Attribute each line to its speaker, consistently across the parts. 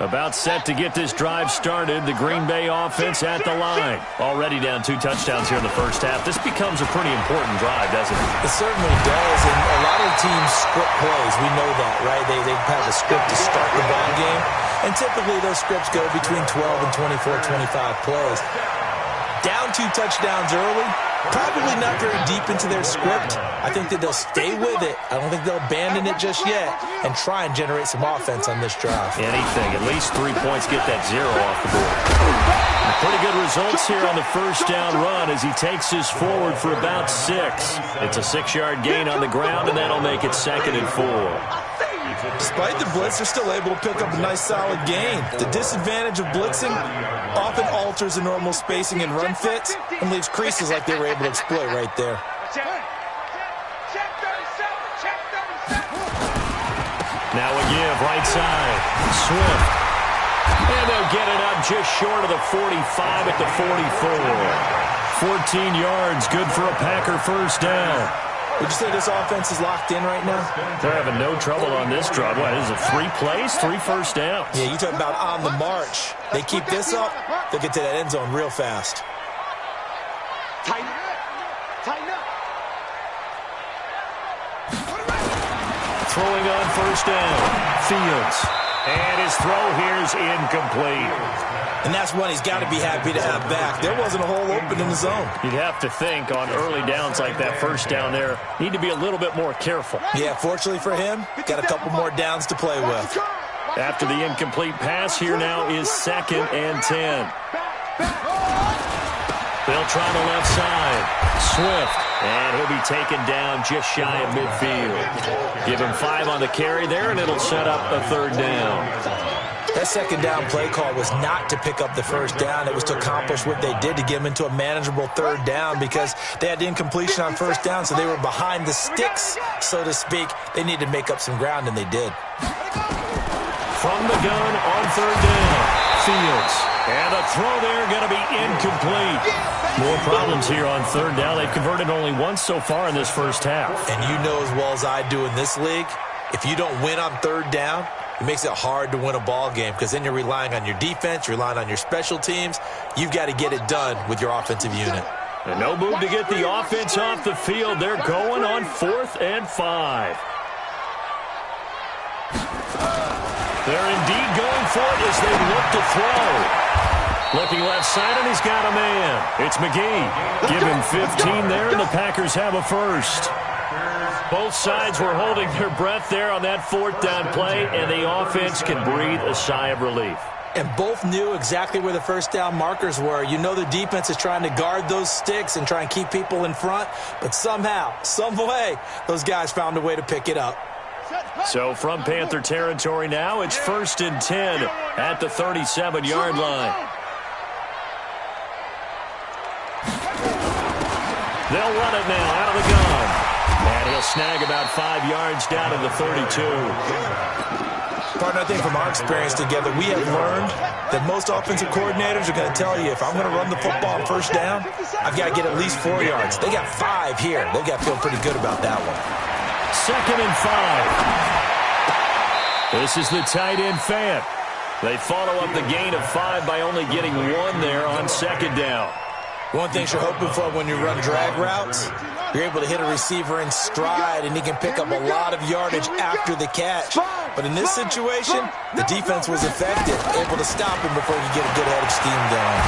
Speaker 1: About set to get this drive started. The Green Bay offense at the line. Already down 2 touchdowns here in the first half. This becomes a pretty important drive, doesn't it?
Speaker 2: It certainly does, and a lot of teams script plays. We know that, right? They have a script to start the ball game, and typically those scripts go between 12 and 24, 25 plays. Down 2 touchdowns early, probably not very deep into their script. I think that they'll stay with it. I don't think they'll abandon it just yet and try and generate some offense on this drive.
Speaker 1: Anything. At least 3 points, get that 0 off the board. Pretty good results here on the first down run as he takes us forward for about 6. It's a 6-yard gain on the ground, and that'll make it 2nd and 4.
Speaker 2: Despite the blitz, they're still able to pick up a nice, solid gain. The disadvantage of blitzing often alters the normal spacing and run fits and leaves creases like they were able to exploit right there.
Speaker 1: Now a give, right side. Swift. And they'll get it up just short of the 45 at the 44. 14 yards, good for a Packer first down.
Speaker 2: Would you say this offense is locked in right now?
Speaker 1: They're having no trouble on this drive. What, is it 3 plays, 3 first downs?
Speaker 2: Yeah, you talk about on the march. They keep this up, they'll get to that end zone real fast.
Speaker 3: Tighten up.
Speaker 1: Throwing on first down. Fields. And his throw here is incomplete.
Speaker 2: And that's one he's got to be happy to have back. There wasn't a hole open in the zone.
Speaker 1: You'd have to think on early downs like that first down there, need to be a little bit more careful.
Speaker 2: Yeah, fortunately for him, got a couple more downs to play with.
Speaker 1: After the incomplete pass, here now is 2nd and 10. They'll try the left side. Swift. And he'll be taken down just shy of midfield. Give him 5 on the carry there, and it'll set up a 3rd down.
Speaker 2: That 2nd down play call was not to pick up the first down. It was to accomplish what they did to get them into a manageable 3rd down because they had the incompletion on first down, so they were behind the sticks, so to speak. They needed to make up some ground, and they did.
Speaker 1: From the gun on 3rd down. Fields. And a throw there going to be incomplete. More problems here on 3rd down. They've converted only once so far in this first half.
Speaker 2: And you know as well as I do in this league, if you don't win on 3rd down, it makes it hard to win a ball game because then you're relying on your defense, you're relying on your special teams. You've got to get it done with your offensive unit.
Speaker 1: And no move to get the offense off the field. They're going on 4th and 5. They're indeed going for it as they look to throw. Looking left side, and he's got a man. It's McGee. Give him 15 there, and the Packers have a first. Both sides were holding their breath there on that 4th down play, and the offense can breathe a sigh of relief.
Speaker 2: And both knew exactly where the first down markers were. You know the defense is trying to guard those sticks and try and keep people in front, but somehow, some way, those guys found a way to pick it up.
Speaker 1: So from Panther territory now, it's 1st and 10 at the 37-yard line. They'll run it now out of the gun. And he'll snag about 5 yards down to the 32.
Speaker 2: Partner, I think from our experience together, we have learned that most offensive coordinators are going to tell you, if I'm going to run the football on first down, I've got to get at least 4 yards. They got 5 here. They've got to feel pretty good about that one.
Speaker 1: 2nd and 5. This is the tight end Fant. They follow up the gain of 5 by only getting 1 there on 2nd down.
Speaker 2: One thing you're hoping for when you run drag routes, you're able to hit a receiver in stride, and he can pick up a lot of yardage after the catch. But in this situation, the defense was effective, able to stop him before he could get a good head of steam going.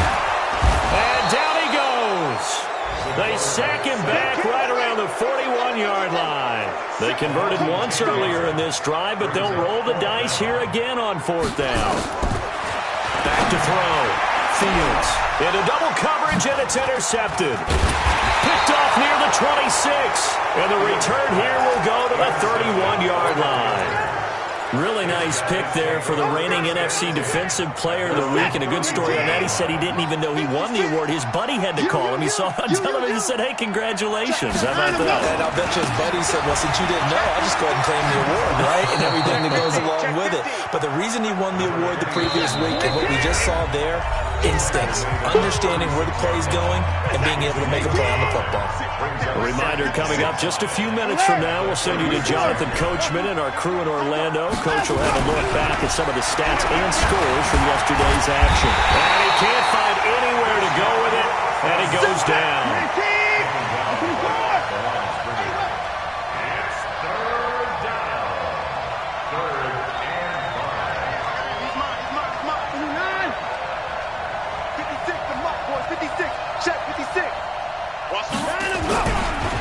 Speaker 1: And down he goes. They sack him back right around the 41-yard line. They converted once earlier in this drive, but they'll roll the dice here again on 4th down. Back to throw. Fields into double coverage, and it's intercepted. Picked off near the 26. And the return here will go to the 31-yard line. Really nice pick there for the reigning NFC Defensive Player of the Week. And a good story on that. He said he didn't even know he won the award. His buddy had to call him. He saw it on television and said, hey, congratulations. How about that?
Speaker 2: And I'll bet you his buddy said, well, since you didn't know, I'll just go ahead and claim the award, right? And everything that goes along with it. But the reason he won the award the previous week and what we just saw there, instincts, understanding where the play is going, and being able to make a play on the football.
Speaker 1: A reminder coming up just a few minutes from now. We'll send you to Jonathan Coachman and our crew in Orlando. Coach will have a look back at some of the stats and scores from yesterday's action. And he can't find anywhere to go with it, and he goes down.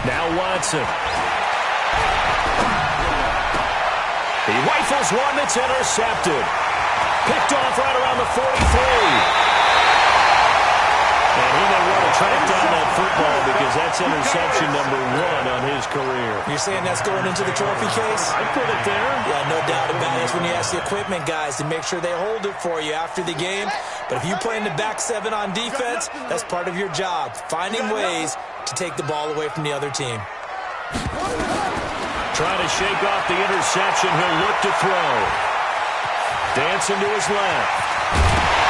Speaker 1: Now Watson. He rifles one that's intercepted. Picked off right around the 43. And he may want to track down that football because that's interception number 1 on his career.
Speaker 2: You're saying that's going into the trophy case?
Speaker 1: I put it there.
Speaker 2: Yeah, no doubt about it. That's when you ask the equipment guys to make sure they hold it for you after the game. But if you play in the back 7 on defense, that's part of your job, finding ways to take the ball away from the other team.
Speaker 1: Trying to shake off the interception. He'll look to throw. Dancing to his left.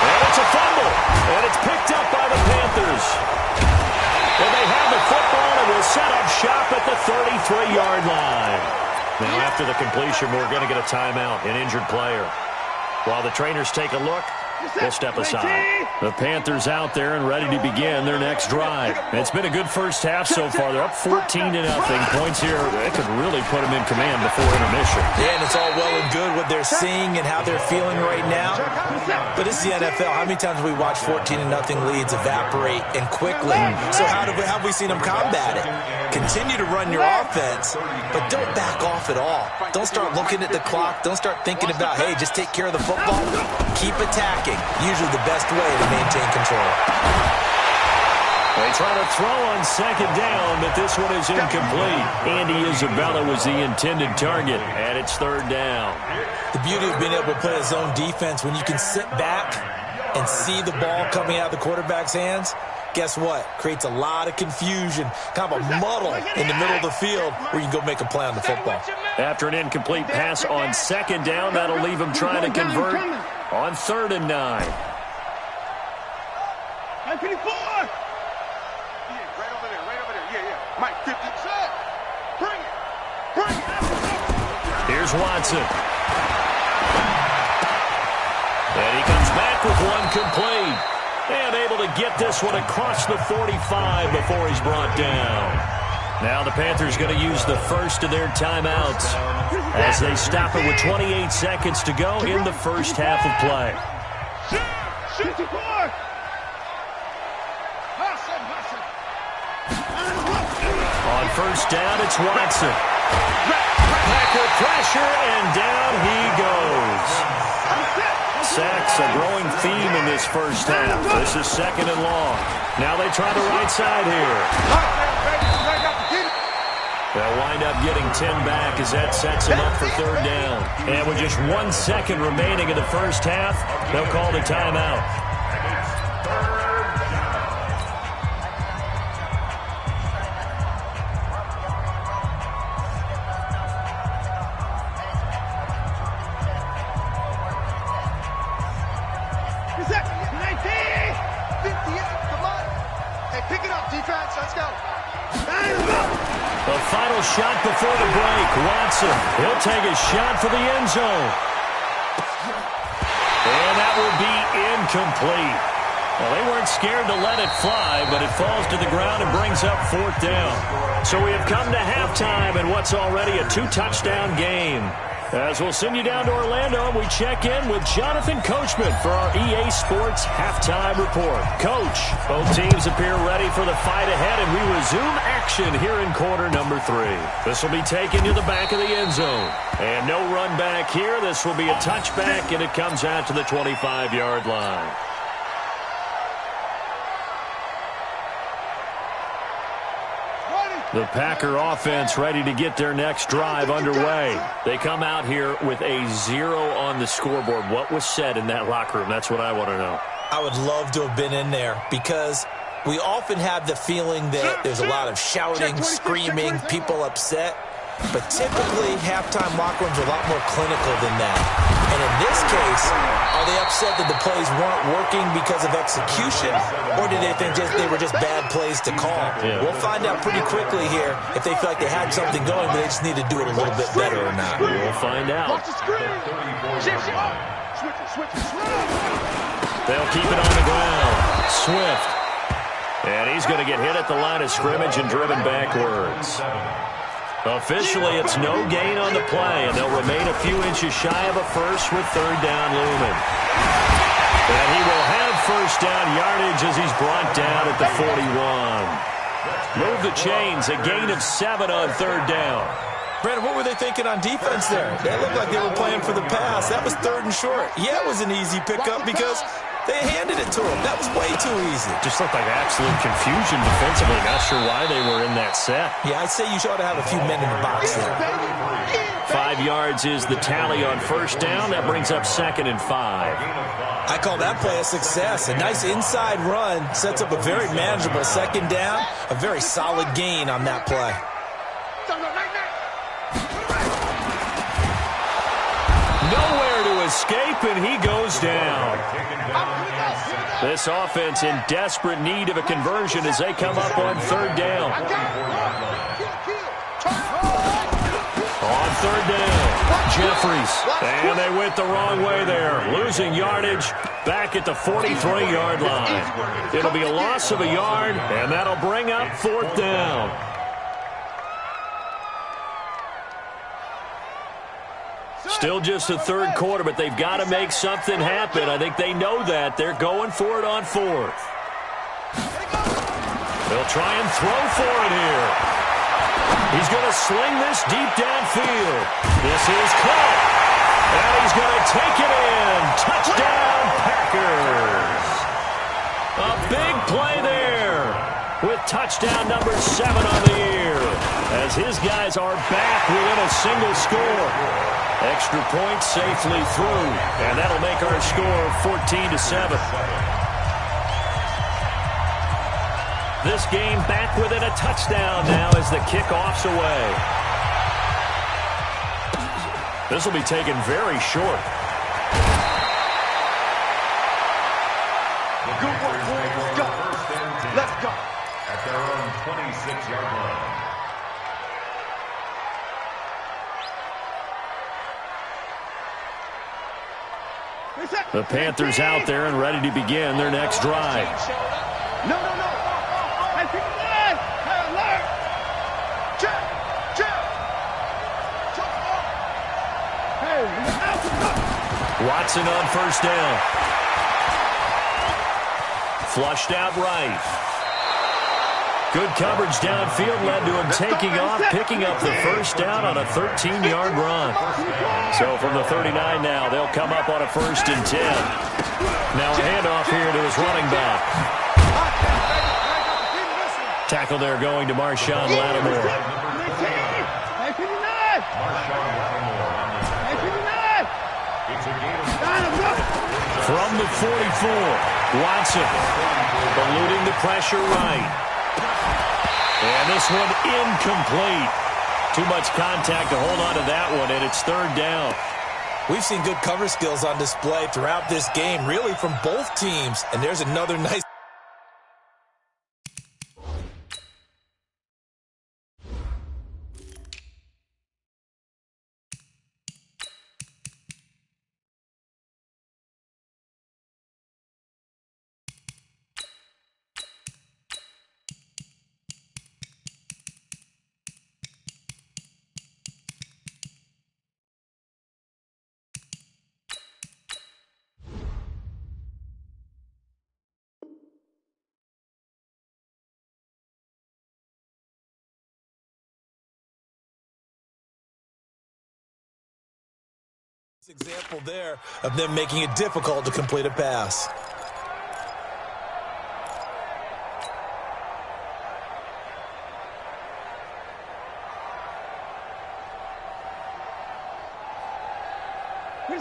Speaker 1: And it's a fumble. And it's picked up by the Panthers. And they have the football and will set up shop at the 33-yard line. Now, after the completion, we're going to get a timeout, an injured player. While the trainers take a look, we'll step aside. The Panthers out there and ready to begin their next drive. It's been a good first half so far. They're up 14-0. Points here, they could really put them in command before intermission.
Speaker 2: Yeah, and it's all well and good what they're seeing and how they're feeling right now. But it's the NFL. How many times have we watched 14-0 leads evaporate and quickly? So how have we seen them combat it? Continue to run your offense, but don't back off at all. Don't start looking at the clock. Don't start thinking about, hey, just take care of the football. Keep attacking. Usually the best way to maintain control.
Speaker 1: They try to throw on second down, but this one is incomplete. Andy Isabella was the intended target, and it's third down.
Speaker 2: The beauty of being able to play a zone defense, when you can sit back and see the ball coming out of the quarterback's hands, guess what? Creates a lot of confusion, kind of a muddle in the middle of the field where you can go make a play on the football.
Speaker 1: After an incomplete pass on second down, that'll leave him trying to convert on 3rd and 9. Here's Watson. And he comes back with one complete. And able to get this one across the 45 before he's brought down. Now the Panthers going to use the first of their timeouts as they stop it with 28 seconds to go in the first half of play. On first down, it's Watson. Packer pressure, and down he goes. Sacks, a growing theme in this first half. This is 2nd and long. Now they try the right side here. They'll wind up getting 10 back as that sets them up for 3rd down. And with just 1 second remaining in the first half, they'll call the timeout. The final shot before the break. Watson, he'll take a shot for the end zone. And that will be incomplete. Well, they weren't scared to let it fly, but it falls to the ground and brings up 4th down. So we have come to halftime in what's already a 2-touchdown game. As we'll send you down to Orlando, we check in with Jonathan Coachman for our EA Sports Halftime Report. Coach, both teams appear ready for the fight ahead, and we resume action here in quarter number 3. This will be taken to the back of the end zone. And no run back here. This will be a touchback, and it comes out to the 25-yard line. The Packer offense ready to get their next drive underway. They come out here with a 0 on the scoreboard. What was said in that locker room? That's what I want to know.
Speaker 2: I would love to have been in there because we often have the feeling that there's a lot of shouting, screaming, people upset. But typically, halftime locker rooms are a lot more clinical than that. And in this case, are they upset that the plays weren't working because of execution, or did they think they were just bad plays to call?
Speaker 1: Yeah.
Speaker 2: We'll find out pretty quickly here if they feel like they had something going, but they just need to do it a little bit better or not.
Speaker 1: We'll find out. They'll keep it on the ground. Swift. And he's going to get hit at the line of scrimmage and driven backwards. Officially, it's no gain on the play, and they'll remain a few inches shy of a first with third down looming. And he will have first down yardage as he's brought down at the 41. Move the chains, a gain of 7 on third down.
Speaker 2: Brandon, what were they thinking on defense there? They looked like they were playing for the pass. That was third and short. Yeah, it was an easy pickup because they handed it to him. That was way too easy.
Speaker 1: Just looked like absolute confusion defensively. Not sure why they were in that set.
Speaker 2: Yeah, I'd say you ought to have a few men in the box there.
Speaker 1: 5 yards is the tally on first down. That brings up 2nd and 5.
Speaker 2: I call that play a success. A nice inside run sets up a very manageable second down. A very solid gain on that play.
Speaker 1: Nowhere to escape, and he goes down. This offense in desperate need of a conversion as they come up on third down. On third down, Jeffries. And they went the wrong way there. Losing yardage back at the 43-yard line. It'll be a loss of a yard, and that'll bring up 4th down. Still just the third quarter, but they've got to make something happen. I think they know that. They're going for it on 4th. They'll try and throw for it here. He's going to sling this deep downfield. This is caught. And he's going to take it in. Touchdown, Packers. A big play there with touchdown number 7 on the year as his guys are back within a single score. Extra point safely through, and that'll make our score 14-7. This game back within a touchdown now as the kickoff's away. This will be taken very short.
Speaker 3: Good work, boys. Let's go. Let's go.
Speaker 4: At their own 26-yard line.
Speaker 1: The Panthers out there and ready to begin their next drive.
Speaker 3: No. Hey, pick it up. Hey, alert. Check. Hey,
Speaker 1: Watson on first down. Flushed out right. Good coverage downfield led to him taking off, picking up the first down on a 13-yard run. So from the 39 now, they'll come up on a 1st and 10. Now a handoff here to his running back. Tackle there going to Marshawn Lattimore. From the 44, Watson eluding the pressure right. And this one incomplete. Too much contact to hold on to that one, and it's 3rd down.
Speaker 2: We've seen good cover skills on display throughout this game, really from both teams. And there's another nice... example there of them making it difficult to complete a pass.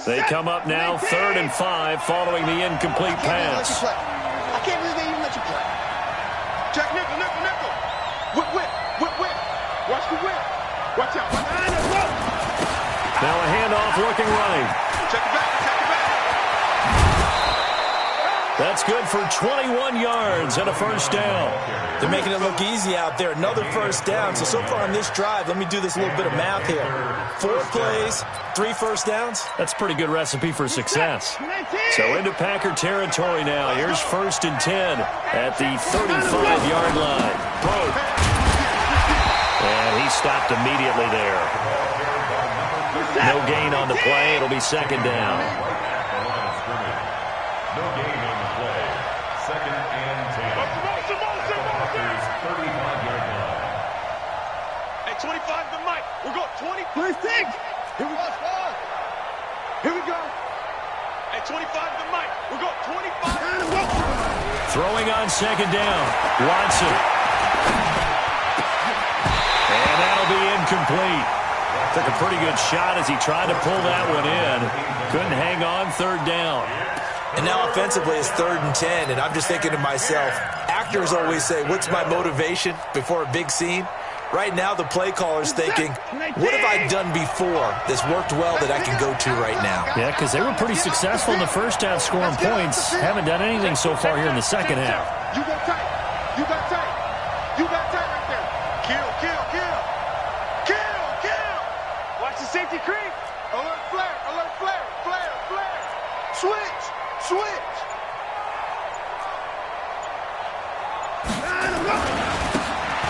Speaker 1: They come up now 3rd and 5 following the incomplete pass.
Speaker 3: I can't believe they even let you play. Check nickel. Whip. Watch the whip. Watch out.
Speaker 1: off looking right.
Speaker 3: Check it back.
Speaker 1: That's good for 21 yards and a first down.
Speaker 2: They're making it look easy out there. Another first down. So far on this drive, let me do this little bit of math here. 4 plays, 3 first downs.
Speaker 1: That's a pretty good recipe for success. So into Packer territory now. Here's 1st and 10 at the 35-yard line. Pope. And he stopped immediately there. No gain on the play. It'll be 2nd down.
Speaker 4: No gain on the play. 2nd and 10. Packers 35-yard line.
Speaker 3: Hey, 25 to Mike. We're going 20. 26. Here we go. Here we go. Hey, 25 to Mike. We're going 25.
Speaker 1: Throwing on 2nd down. Watson. And that'll be incomplete. Took a pretty good shot as he tried to pull that one in. Couldn't hang on 3rd down.
Speaker 2: And now offensively it's 3rd and 10, and I'm just thinking to myself, actors always say, what's my motivation before a big scene? Right now the play caller's thinking, what have I done before that's worked well that I can go to right now?
Speaker 1: Yeah, because they were pretty successful in the first half scoring points. Haven't done anything so far here in the second half.
Speaker 3: You got tight. You got tight. You got tight right there. Kill. Watch the safety creep. Alert flare. Switch.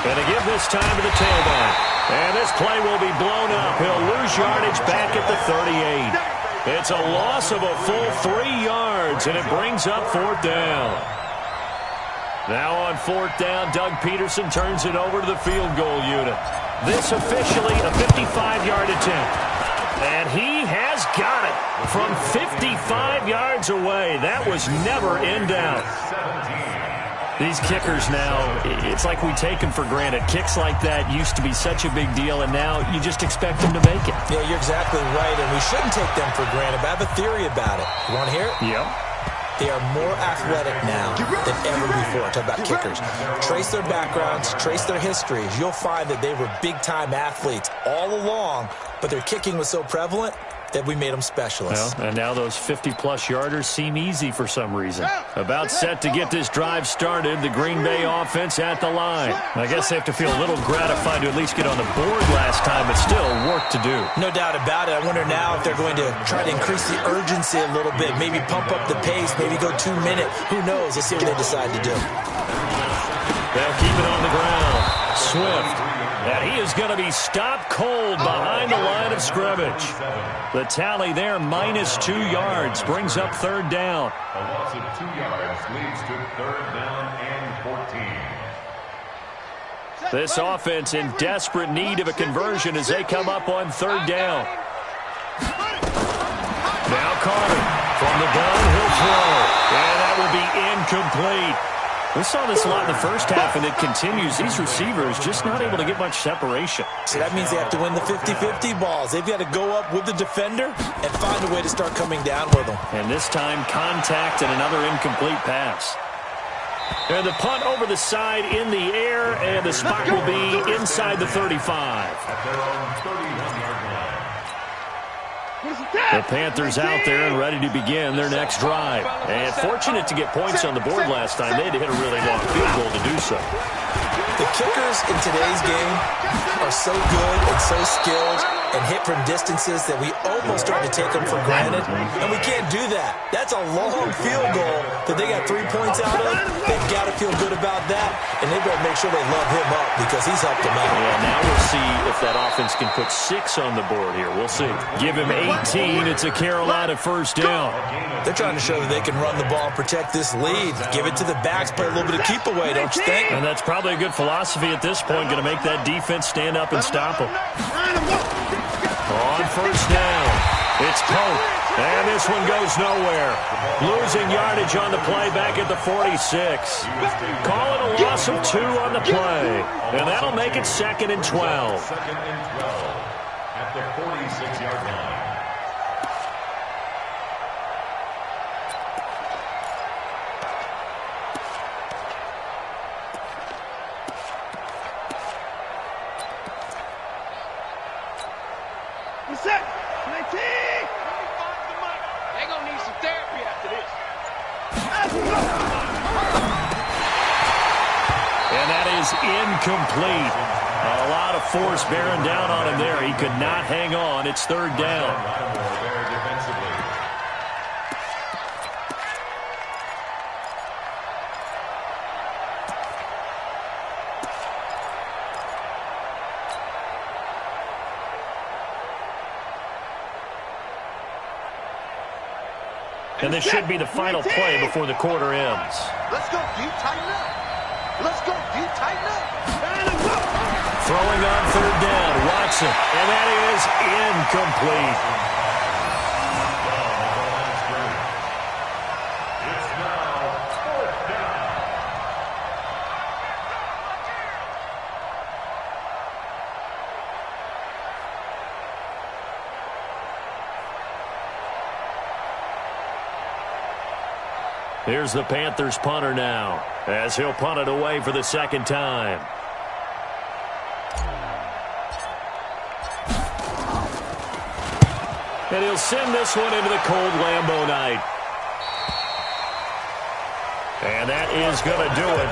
Speaker 1: Gonna give this time to the tailback. And this play will be blown up. He'll lose yardage back at the 38. It's a loss of a full 3 yards, and it brings up 4th down. Now on 4th down, Doug Peterson turns it over to the field goal unit. This officially a 55-yard attempt. And he has got it from 55 yards away. That was never in doubt. These kickers now, it's like we take them for granted. Kicks like that used to be such a big deal, and now you just expect them to make it.
Speaker 2: Yeah, you're exactly right, and we shouldn't take them for granted, but I have a theory about it. You want to hear it?
Speaker 1: Yep.
Speaker 2: They are more athletic now than ever before. Talk about kickers. Trace their backgrounds, trace their histories. You'll find that they were big-time athletes all along, but their kicking was so prevalent that we made them specialists.
Speaker 1: Well, and now those 50-plus yarders seem easy for some reason. About set to get this drive started, the Green Bay offense at the line. I guess they have to feel a little gratified to at least get on the board last time, but still work to do.
Speaker 2: No doubt about it. I wonder now if they're going to try to increase the urgency a little bit, maybe pump up the pace, maybe go 2-minute. Who knows? Let's see what they decide to do.
Speaker 1: They'll keep it on the ground. Swift. And he is going to be stopped cold behind the line of scrimmage. The tally there, -2 yards, brings up 3rd down.
Speaker 4: A loss of 2 yards leads to 3rd down and 14.
Speaker 1: This offense in desperate need of a conversion as they come up on 3rd down. Now Carter from the gun, he'll throw. And that will be incomplete. We saw this a lot in the first half, and it continues. These receivers just not able to get much separation.
Speaker 2: So that means they have to win the 50-50 balls. They've got to go up with the defender and find a way to start coming down with them.
Speaker 1: And this time, contact and another incomplete pass. And the punt over the side in the air, and the spot will be inside the 35.
Speaker 4: At their own 31-yard line.
Speaker 1: The Panthers out there and ready to begin their next drive. And fortunate to get points on the board last time. They had to hit a really long field goal to do so.
Speaker 2: The kickers in today's game are so good and so skilled and hit from distances that we almost start to take them for granted. And we can't do that. That's a long field goal that they got 3 points out of. They've got to feel good about that. And they better make sure they love him up because he's helped them out.
Speaker 1: Yeah, now we'll see if that offense can put 6 on the board here. We'll see. Give him 18. It's a Carolina first down.
Speaker 2: They're trying to show that they can run the ball and protect this lead. Give it to the backs, play a little bit of keep away, don't you think?
Speaker 1: And that's probably a good philosophy at this point. Going to make that defense stand up and stop them. On first down, it's Pope. And this one goes nowhere. Losing yardage on the play back at the 46. Call it a loss of 2 on the play. And that'll make it 2nd and 12.
Speaker 4: 2nd and 12 at the 46-yard line.
Speaker 3: Set. 19.
Speaker 1: incomplete. A lot of force bearing down on him there. He could not hang on. It's third down. And this should be the final play before the quarter ends.
Speaker 3: Let's go, deep, tighten up. Let's go, deep, tighten up.
Speaker 1: Throwing on third down, Watson. And that is incomplete.
Speaker 4: It's now fourth down.
Speaker 1: Here's the Panthers punter now, as he'll punt it away for the second time. And he'll send this one into the cold Lambeau night. And that is going to do it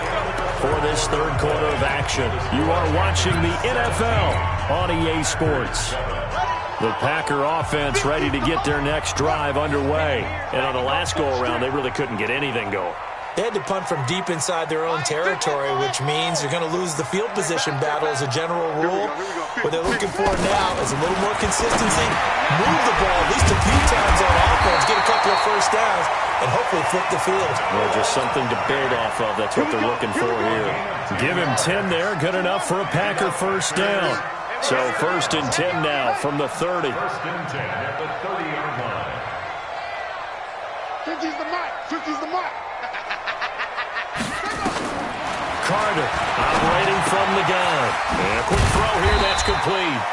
Speaker 1: for this third quarter of action. You are watching the NFL on EA Sports. The Packer offense ready to get their next drive underway. And on the last go-around, they really couldn't get anything going.
Speaker 2: They had to punt from deep inside their own territory, which means you're going to lose the field position battle as a general rule. What they're looking for now is a little more consistency, move the ball at least a few times on offense, get a couple of first downs, and hopefully flip the field.
Speaker 1: Well, just something to build off of. That's what they're looking for here. Give him 10 there. Good enough for a Packer first down. So first and 10 now from the 30.
Speaker 4: First and 10 at the 30-yard line.
Speaker 3: 50's the mic. 50's the mic.
Speaker 1: Carter operating from the gun. And a quick throw here. That's complete.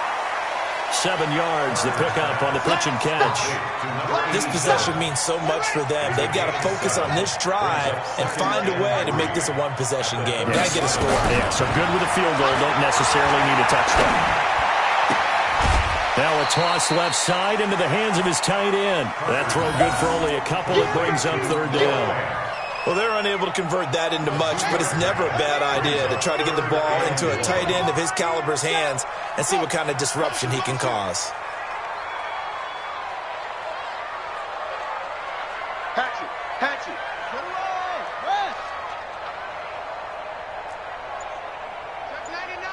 Speaker 1: 7 yards, the pickup on the pitch and catch.
Speaker 2: This possession means so much for them. They've got to focus on this drive and find a way to make this a one-possession game. Got to get a score.
Speaker 1: Yeah, so good with a field goal. Don't necessarily need a touchdown. Now a toss left side into the hands of his tight end. That throw good for only a couple. It brings up third down.
Speaker 2: Well, they're unable to convert that into much, but it's never a bad idea to try to get the ball into a tight end of his caliber's hands and see what kind of disruption he can cause.
Speaker 3: Hatchet. Hatchet. Get away. Rest. Check 99.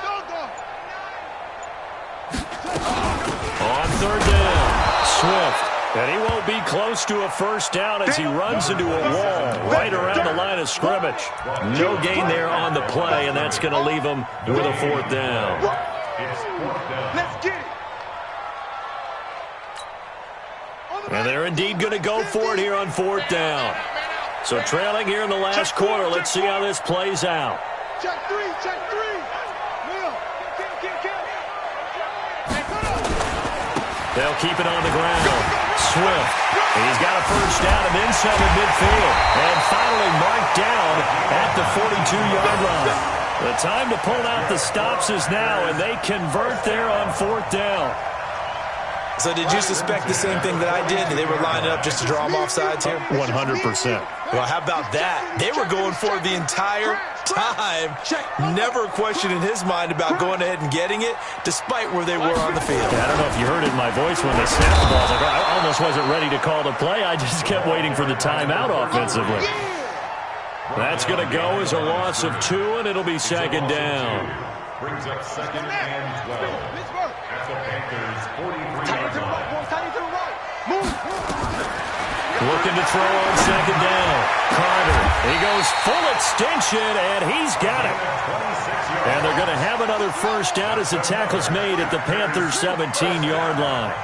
Speaker 1: On third down, Swift. And he won't be close to a first down as he runs into a wall right around the line of scrimmage. No gain there on the play, and that's going to leave him with a fourth down.
Speaker 3: Let's get it.
Speaker 1: And they're indeed going to go for it here on fourth down. So trailing here in the last quarter. Let's see how this plays out.
Speaker 3: Check three. Check three. Neil.
Speaker 1: They'll keep it on the ground. Swift. He's got a first down and then some at midfield. And finally marked down at the 42-yard line. The time to pull out the stops is now, and they convert there on fourth down.
Speaker 2: So did you suspect the same thing that I did? They were lining up just to draw them off sides here?
Speaker 1: 100%.
Speaker 2: Well, how about that? They were going for it the entire time. Never a question in his mind about going ahead and getting it, despite where they were on the field.
Speaker 1: Yeah, I don't know if you heard it in my voice when they snapped the ball. I almost wasn't ready to call the play. I just kept waiting for the timeout offensively. That's going to go as a loss of 2, and it'll be second down.
Speaker 4: Brings up second and 12 at the Panthers' 43-yard line.
Speaker 1: Looking to throw on second down. Carter, he goes full extension, and he's got it. And they're going to have another first down as the tackle's made at the Panthers' 17-yard line.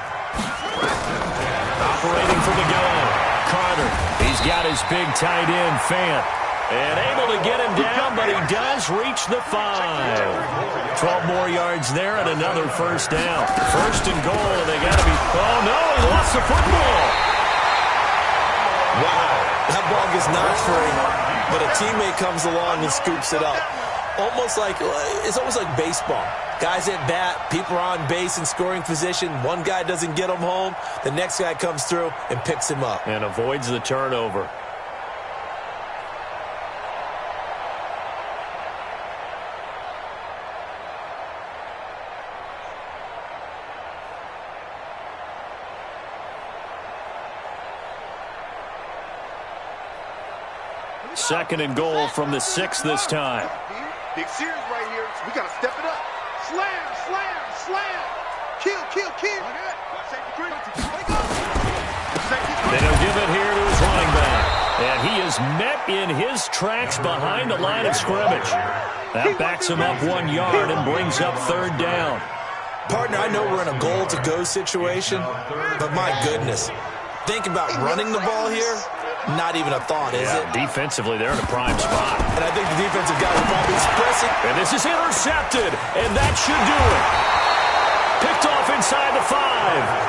Speaker 1: Operating from the gun. Carter, he's got his big tight end, Fant. And able to get him down, but he does reach the 5. 12 more yards there and another first down. First and goal, and they got to be... Oh, no, he lost the football.
Speaker 2: Wow, that ball gets knocked free, but a teammate comes along and scoops it up. It's almost like baseball. Guys at bat, people are on base in scoring position. One guy doesn't get him home. The next guy comes through and picks him up.
Speaker 1: And avoids the turnover. Second and goal from the 6 this time.
Speaker 3: Big series right here. We got to step it up. Slam, slam, slam. Kill, kill, kill.
Speaker 1: Then he'll give it here to his running back. And he is met in his tracks behind the line of scrimmage. That backs him up 1 yard and brings up third down.
Speaker 2: Partner, I know we're in a goal-to-go situation, but my goodness. Think about running the ball here. Not even a thought, is it?
Speaker 1: Defensively, they're in a prime spot.
Speaker 2: And I think the defensive guy will probably express it.
Speaker 1: And this is intercepted, and that should do it. Picked off inside the 5.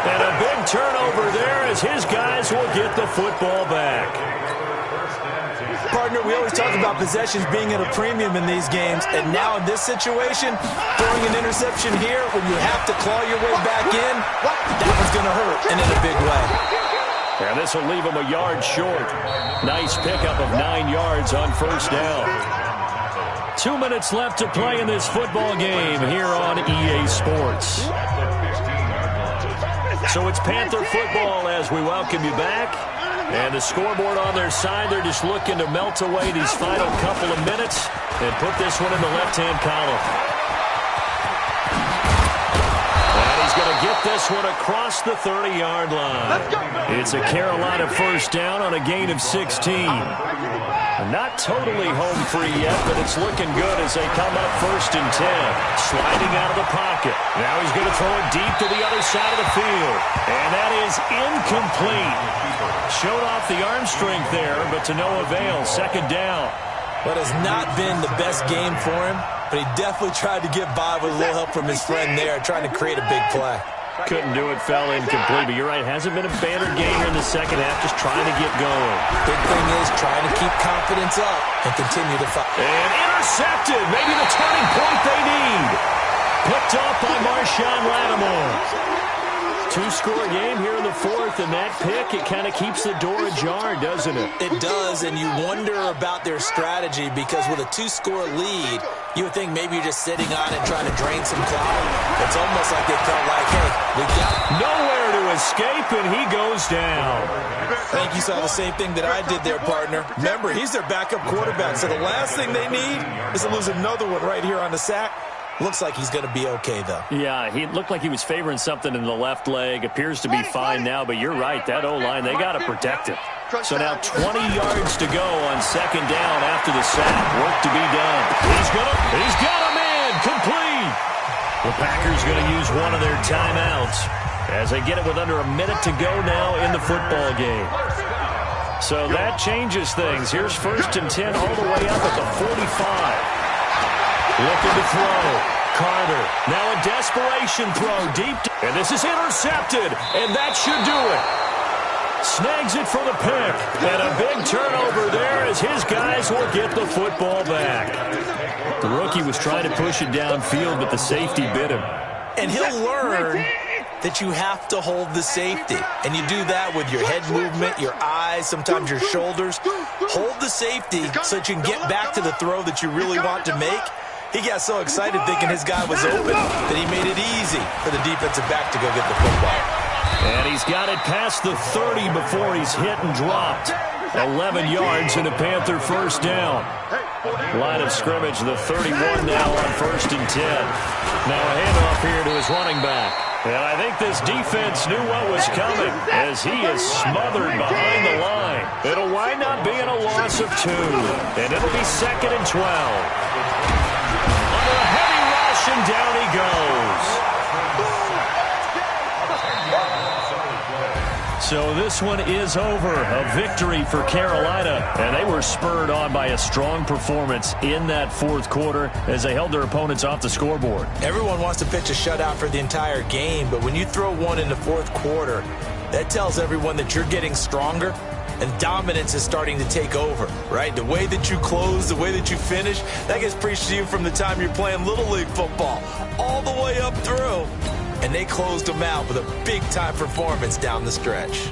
Speaker 1: And a big turnover there as his guys will get the football back.
Speaker 2: Partner, we always talk about possessions being at a premium in these games, and now in this situation, throwing an interception here when you have to claw your way back in, that was going to hurt, and in a big way.
Speaker 1: And this will leave him a yard short. Nice pickup of 9 yards on first down. 2 minutes left to play in this football game here on EA Sports. So it's Panther football as we welcome you back. And the scoreboard on their side, they're just looking to melt away these final couple of minutes and put this one in the left-hand column. And he's going to get this one across the 30-yard line. It's a Carolina first down on a gain of 16. Not totally home free yet, but it's looking good as they come up first and 10. Sliding out of the pocket. Now he's going to throw it deep to the other side of the field. And that is incomplete. Showed off the arm strength there, but to no avail. Second down.
Speaker 2: What has not been the best game for him, but he definitely tried to get by with a little help from his friend there, trying to create a big play.
Speaker 1: Couldn't do it, fell incomplete, but you're right, hasn't been a banner game here in the second half, just trying to get going.
Speaker 2: Big thing is trying to keep confidence up and continue to fight.
Speaker 1: And intercepted, maybe the turning point they need. Picked off by Marshawn Lattimore. 2-score game here in the fourth, and that pick, it kind of keeps the door ajar, doesn't it?
Speaker 2: It does, and you wonder about their strategy because with a 2-score lead, you would think maybe you're just sitting on it trying to drain some cloud. It's almost like they felt like, hey, we got
Speaker 1: nowhere to escape, and he goes down.
Speaker 2: I think you saw the same thing that I did there, partner. Remember, he's their backup quarterback, so the last thing they need is to lose another one right here on the sack. Looks like he's going to be okay, though.
Speaker 1: Yeah, he looked like he was favoring something in the left leg. Appears to be fine now, but you're right. That O-line, they got to protect it. So now 20 yards to go on second down after the sack. Work to be done. He's got a man complete. The Packers going to use one of their timeouts as they get it with under a minute to go now in the football game. So that changes things. Here's first and 10 all the way up at the 45. Looking to throw. Carter. Now a desperation throw deep. And this is intercepted. And that should do it. Snags it for the pick. And a big turnover there as his guys will get the football back. The rookie was trying to push it downfield, but the safety bit him.
Speaker 2: And he'll learn that you have to hold the safety. And you do that with your head movement, your eyes, sometimes your shoulders. Hold the safety so that you can get back to the throw that you really want to make. He got so excited thinking his guy was open that he made it easy for the defensive back to go get the football.
Speaker 1: And he's got it past the 30 before he's hit and dropped. 11 yards and a Panther first down. Line of scrimmage, the 31 now on first and 10. Now a handoff here to his running back. And I think this defense knew what was coming as he is smothered behind the line. It'll wind up being a loss of 2. And it'll be second and 12. Under a heavy rush, and down he goes. So this one is over. A victory for Carolina. And they were spurred on by a strong performance in that fourth quarter as they held their opponents off the scoreboard.
Speaker 2: Everyone wants to pitch a shutout for the entire game, but when you throw one in the fourth quarter, that tells everyone that you're getting stronger and dominance is starting to take over, right? The way that you close, the way that you finish, that gets preached to you from the time you're playing Little League football all the way up through. And they closed them out with a big-time performance down the stretch.